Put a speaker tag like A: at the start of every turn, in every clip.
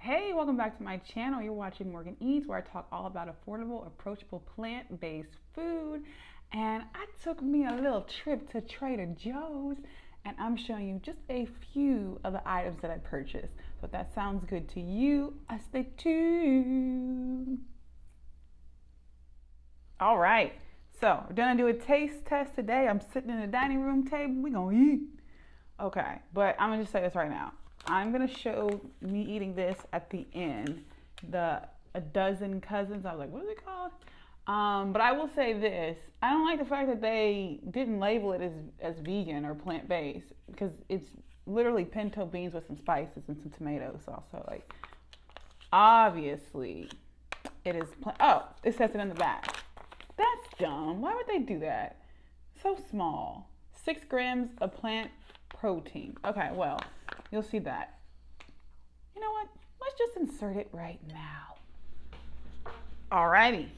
A: Hey, welcome back to my channel. You're watching Morgane Eats, where I talk all about affordable, approachable, plant-based food. And I took me a little trip to Trader Joe's, and I'm showing you just a few of the items that I purchased. So if that sounds good to you, stay tuned. All right, so we're gonna do a taste test today. I'm sitting in the dining room table. We're gonna eat. Okay, but I'm gonna just say this right now. I'm gonna show me eating this at the end. A dozen cousins. I was like, what is it called? But I will say this. I don't like the fact that they didn't label it as vegan or plant-based, because it's literally pinto beans with some spices and some tomato sauce. So like, obviously, it is. Oh, it says it in the back. That's dumb. Why would they do that? So small. 6 grams of plant protein. Okay, well, you'll see that. You know what? Let's just insert it right now. Alrighty.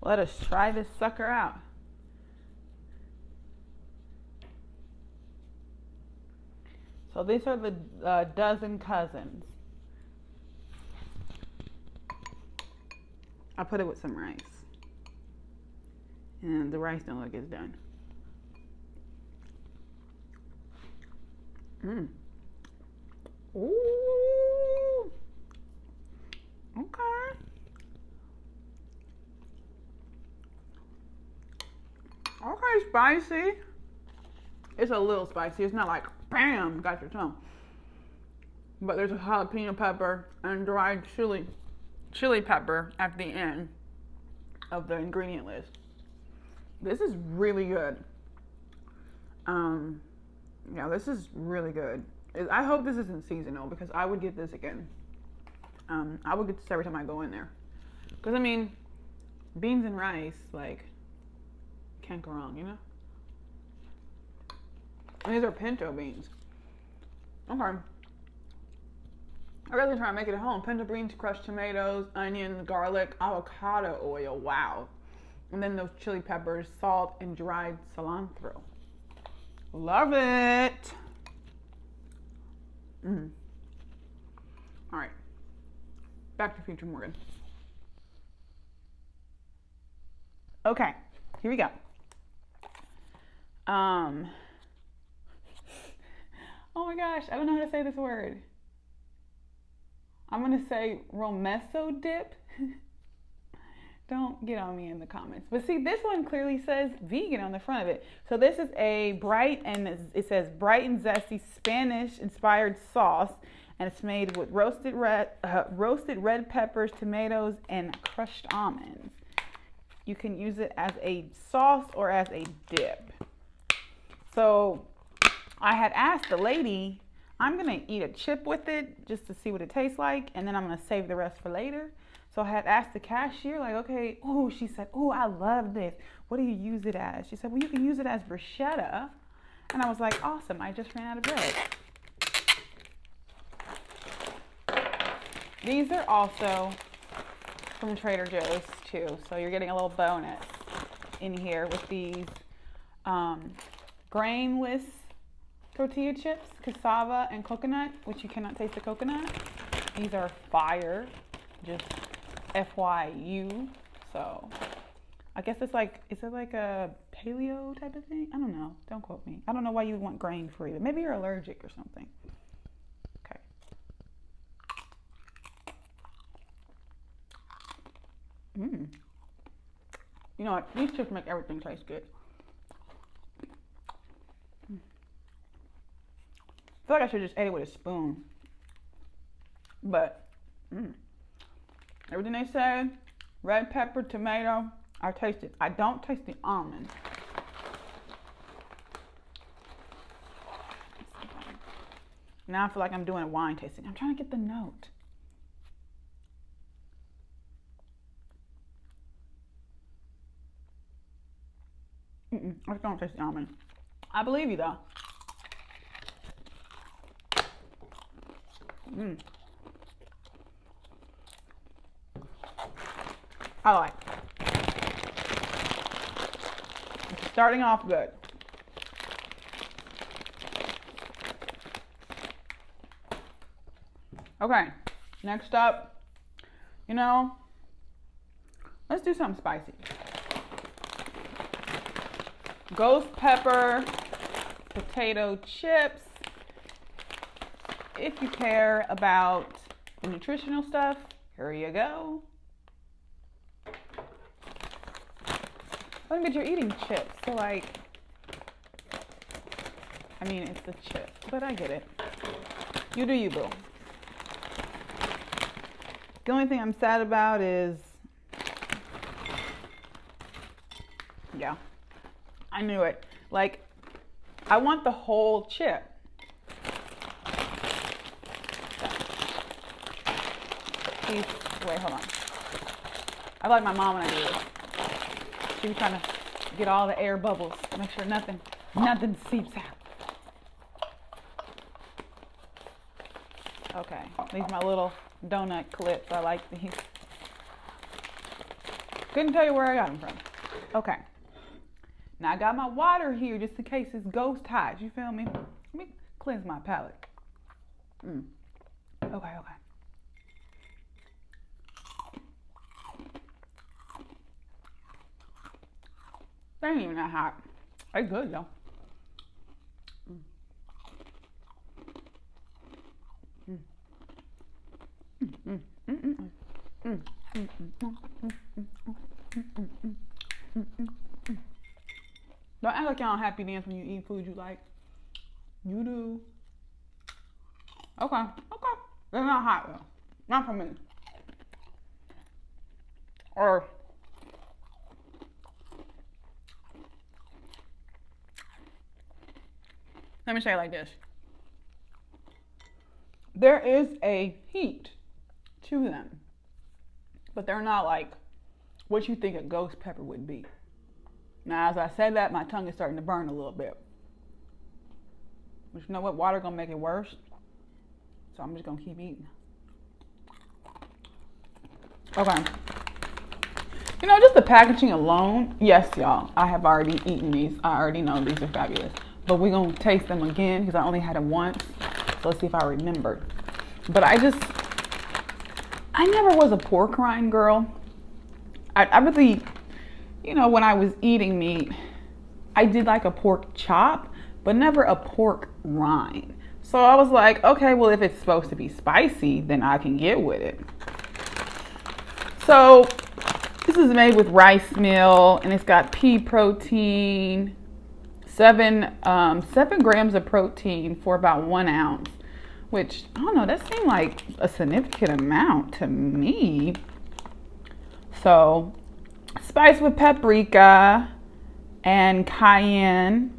A: Let us try this sucker out. So these are the dozen cousins. I put it with some rice. And the rice don't look as done. Ooh. Okay. Okay, spicy. It's a little spicy. It's not like bam, got your tongue. But there's a jalapeno pepper and dried chili pepper at the end of the ingredient list. This is really good. Yeah, this is really good. I hope this isn't seasonal, because I would get this again. I would get this every time I go in there. Because, I mean, beans and rice, like, can't go wrong, you know? And these are pinto beans. Okay. I really try to make it at home. Pinto beans, crushed tomatoes, onion, garlic, avocado oil. Wow. And then those chili peppers, salt, and dried cilantro. Love it. All right. Back to Future Morgan. Okay, here we go. Oh my gosh, I don't know how to say this word. I'm gonna say Romesso dip. Don't get on me in the comments. But see, this one clearly says vegan on the front of it. So this is a bright, and it says bright and zesty Spanish-inspired sauce, and it's made with roasted red peppers, tomatoes, and crushed almonds. You can use it as a sauce or as a dip. So I had asked the lady, I'm gonna eat a chip with it just to see what it tastes like, and then I'm gonna save the rest for later. So I had asked the cashier, like, okay, oh, she said, oh, I love this. What do you use it as? She said, well, you can use it as bruschetta. And I was like, awesome, I just ran out of bread. These are also from Trader Joe's too. So you're getting a little bonus in here with these grainless tortilla chips, cassava and coconut, which you cannot taste the coconut. These are fire, just FYU. So I guess it's like, is it like a paleo type of thing? I don't know. Don't quote me. I don't know why you would want grain free, but maybe you're allergic or something. Okay. You know what? These chips make everything taste good. I feel like I should just eat it with a spoon. But everything they said, red pepper, tomato, I taste it. I don't taste the almond. Now I feel like I'm doing a wine tasting. I'm trying to get the note. I just don't taste the almond. I believe you though. I like it. It's starting off good. Okay, Next up, you know, let's do something spicy. Ghost pepper, potato chips. If you care about the nutritional stuff, here you go. But you're eating chips, so like, I mean, it's the chip, but I get it. You do you, boo. The only thing I'm sad about is, yeah, I knew it. Like, I want the whole chip. Please, wait, hold on. I like my mom when I do this. She was trying to get all the air bubbles, make sure nothing seeps out. Okay, these are my little donut clips. I like these. Couldn't tell you where I got them from. Okay. Now I got my water here just in case it's ghost hot. You feel me? Let me cleanse my palate. Okay. They ain't even that hot. They good though. Don't act like y'all don't happy dance when you eat food you like. You do. Okay. They're not hot though. Not for me. Or let me say it like this. There is a heat to them, but they're not like what you think a ghost pepper would be. Now, as I say that, my tongue is starting to burn a little bit. But you know what? Water gonna make it worse. So I'm just gonna keep eating. Okay. You know, just the packaging alone, yes, y'all, I have already eaten these. I already know these are fabulous. But we're gonna taste them again because I only had them once. So let's see if I remember. But I never was a pork rind girl. I really, you know, when I was eating meat, I did like a pork chop, but never a pork rind. So I was like, okay, well, if it's supposed to be spicy, then I can get with it. So this is made with rice meal, and it's got pea protein, 7 grams of protein for about 1 ounce, which, I don't know, that seemed like a significant amount to me. So, spice with paprika and cayenne,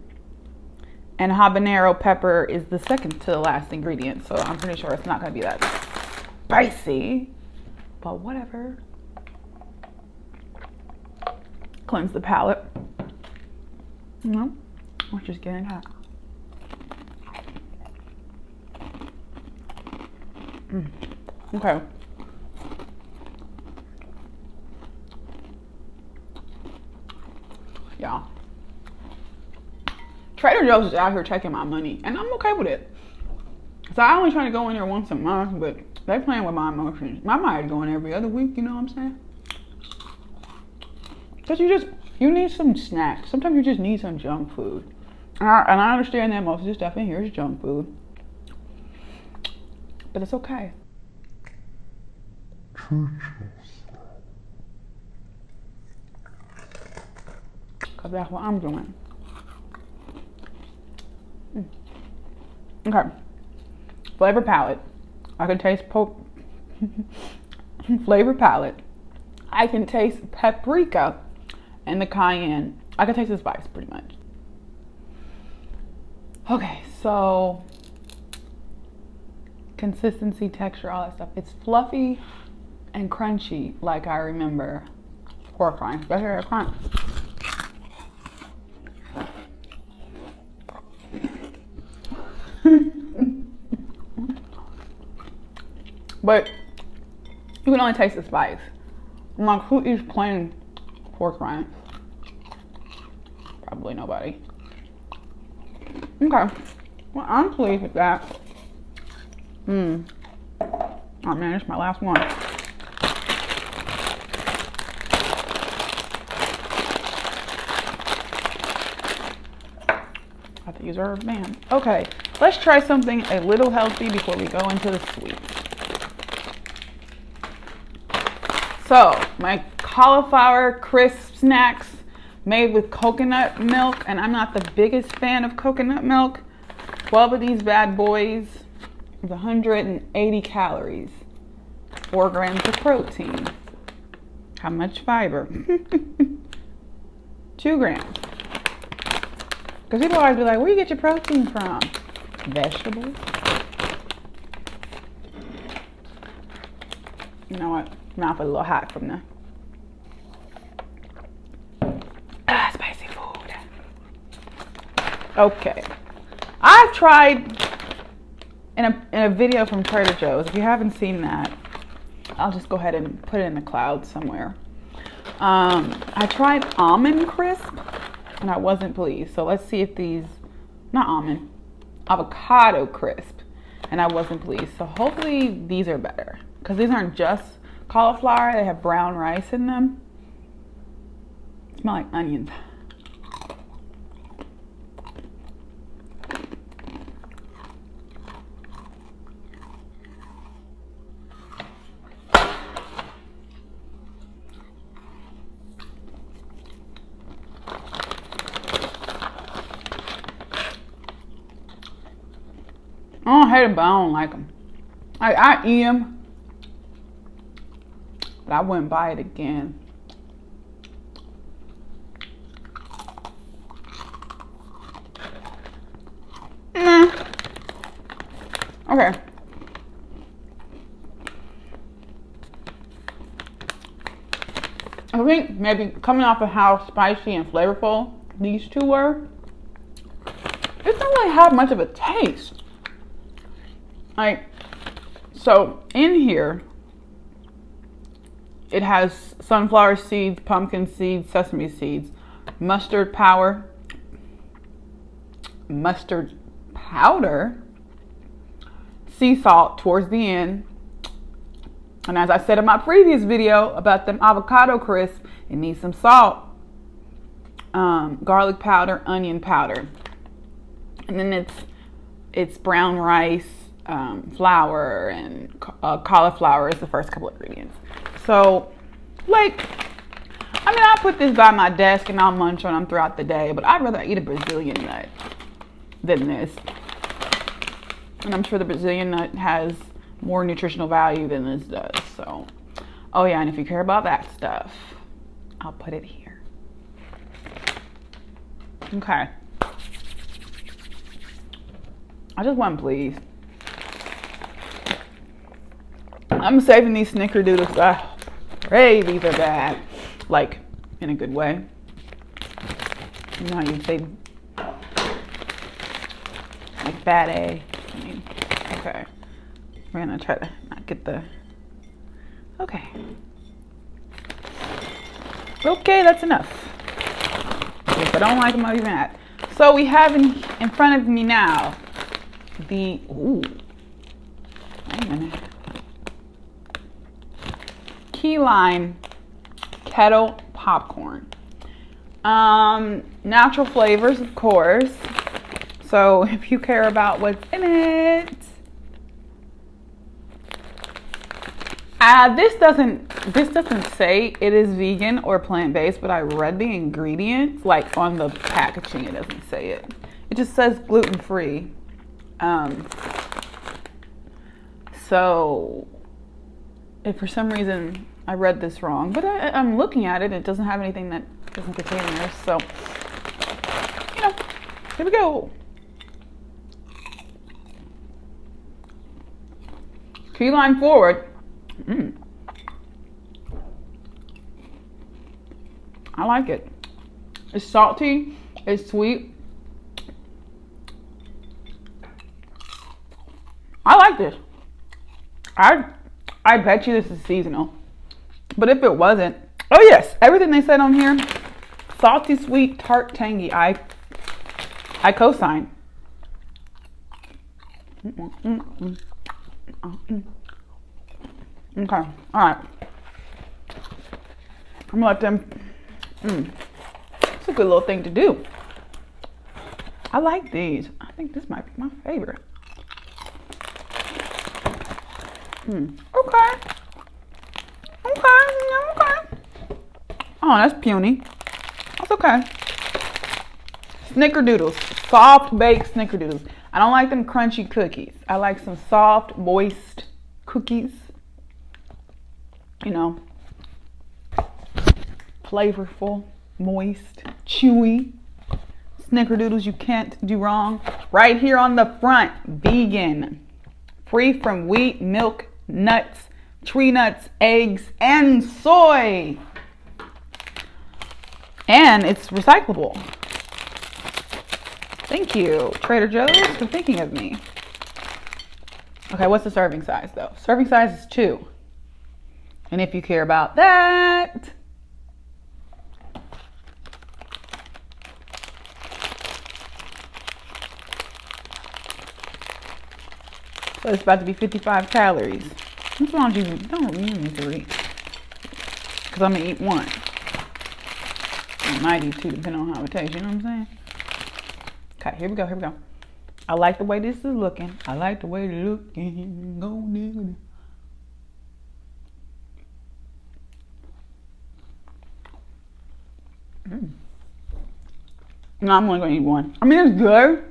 A: and habanero pepper is the second to the last ingredient. So I'm pretty sure it's not gonna be that spicy, but whatever. Cleanse the palate. No, we're just getting hot. Okay. Y'all, Trader Joe's is out here taking my money, and I'm okay with it. So I only try to go in there once a month, but they playing with my emotions. I might go in every other week, you know what I'm saying? Because you need some snacks. Sometimes you just need some junk food. And I understand that most of the stuff in here is junk food. But it's okay. Because that's what I'm doing. Okay. Flavor palette. I can taste flavor palette. I can taste paprika and the cayenne. I can taste the spice pretty much. Okay, so consistency, texture, all that stuff. It's fluffy and crunchy like I remember pork rinds. Better hear that crunch. But you can only taste the spice. I'm like, who eats plain pork rinds? Probably nobody. Okay. Well, I'm pleased with that. I Oh man, this is my last one. Have to use our band. Okay, let's try something a little healthy before we go into the sweet. So, my cauliflower crisp snacks made with coconut milk, and I'm not the biggest fan of coconut milk. 12 of these bad boys with 180 calories, 4 grams of protein. How much fiber? 2 grams. Because people always be like, where do you get your protein from? Vegetables. You know what? Mouth is a little hot from the spicy food. Okay. I've tried in a video from Trader Joe's. If you haven't seen that, I'll just go ahead and put it in the cloud somewhere. I tried almond crisp and I wasn't pleased. So let's see if these, not almond, avocado crisp, and I wasn't pleased. So hopefully these are better, because these aren't just cauliflower, they have brown rice in them. Smell like onions. I don't hate them, but I don't like them. I eat them, but I wouldn't buy it again. Nah. Okay. I think maybe coming off of how spicy and flavorful these two were, it don't really have much of a taste. Like, so in here, it has sunflower seeds, pumpkin seeds, sesame seeds, mustard powder, sea salt towards the end. And as I said in my previous video about them avocado crisp, it needs some salt, garlic powder, onion powder. And then it's brown rice, flour, and cauliflower is the first couple of ingredients. So, like, I mean, I'll put this by my desk and I'll munch on them throughout the day, but I'd rather eat a Brazilian nut than this. And I'm sure the Brazilian nut has more nutritional value than this does. So, oh yeah, and if you care about that stuff, I'll put it here. Okay. I just wasn't pleased. I'm saving these Snickerdoodles. I pray these are bad. Like, in a good way. You know how you say, like, bad A. I mean, okay. We're gonna try to not get the, okay. Okay, that's enough. If I don't like them, I'll even add. So we have in front of me now the, ooh, wait a minute. Key lime kettle popcorn. Natural flavors, of course. So if you care about what's in it, this doesn't say it is vegan or plant-based, but I read the ingredients, like on the packaging. It doesn't say it. It just says gluten-free. So if for some reason I read this wrong, but I'm looking at it, it doesn't have anything that doesn't contain this. So, you know, here we go. Key lime forward. I like it. It's salty, it's sweet. I like this. I bet you this is seasonal. But if it wasn't, oh yes, everything they said on here, salty, sweet, tart, tangy, I co-sign. Okay, all right. I'm gonna let them, it's a good little thing to do. I like these. I think this might be my favorite. Okay. Oh, that's puny. That's okay. Snickerdoodles, soft baked Snickerdoodles. I don't like them crunchy cookies. I like some soft, moist cookies. You know, flavorful, moist, chewy. Snickerdoodles you can't do wrong. Right here on the front, vegan. Free from wheat, milk, nuts, tree nuts, eggs, and soy. And it's recyclable. Thank you, Trader Joe's, for thinking of me. Okay, what's the serving size though? Serving size is 2. And if you care about that, so it's about to be 55 calories. As long as you don't need 3, because I'm gonna eat 1. I might eat 2 depending on how it tastes, you know what I'm saying? Okay, here we go. I like the way this is looking. I like the way it's looking. Go nigga. No, I'm only gonna eat 1. I mean, it's good.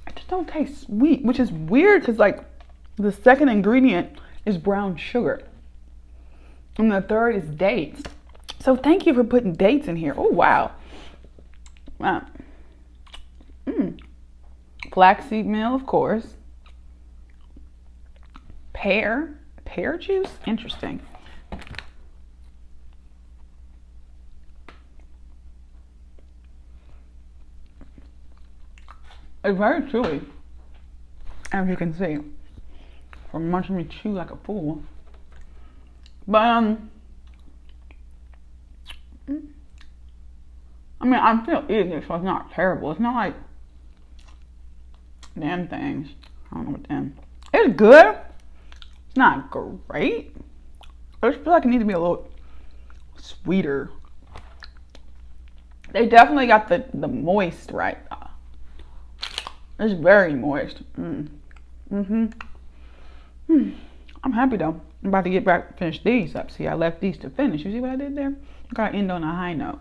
A: It just don't taste sweet, which is weird because like the second ingredient is brown sugar. And the third is dates. So thank you for putting dates in here. Oh, wow. Wow. Flaxseed meal, of course. Pear juice? Interesting. It's very chewy, as you can see, from watching me chew like a fool. But I mean, I'm still eating it, so it's not terrible. It's not like them things. I don't know what them. It's good. It's not great. I just feel like it needs to be a little sweeter. They definitely got the moist right. It's very moist. I'm happy though. I'm about to get back, finish these up. See, I left these to finish. You see what I did there? I gotta end on a high note.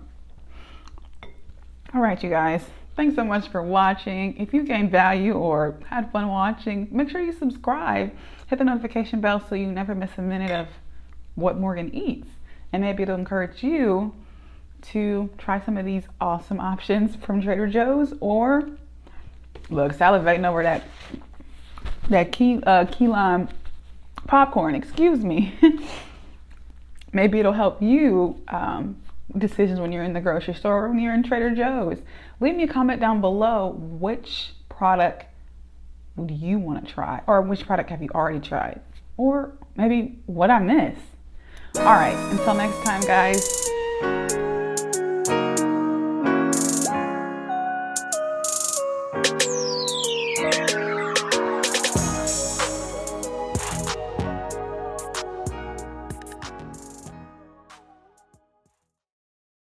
A: All right, you guys. Thanks so much for watching. If you gained value or had fun watching, make sure you subscribe. Hit the notification bell so you never miss a minute of what Morgane eats. And maybe it'll encourage you to try some of these awesome options from Trader Joe's, or look, salivating over that key lime popcorn, excuse me. Maybe it'll help you decisions when you're in the grocery store or when you're in Trader Joe's. Leave me a comment down below, which product would you want to try, or which product have you already tried, or maybe what I miss. All right, until next time, guys.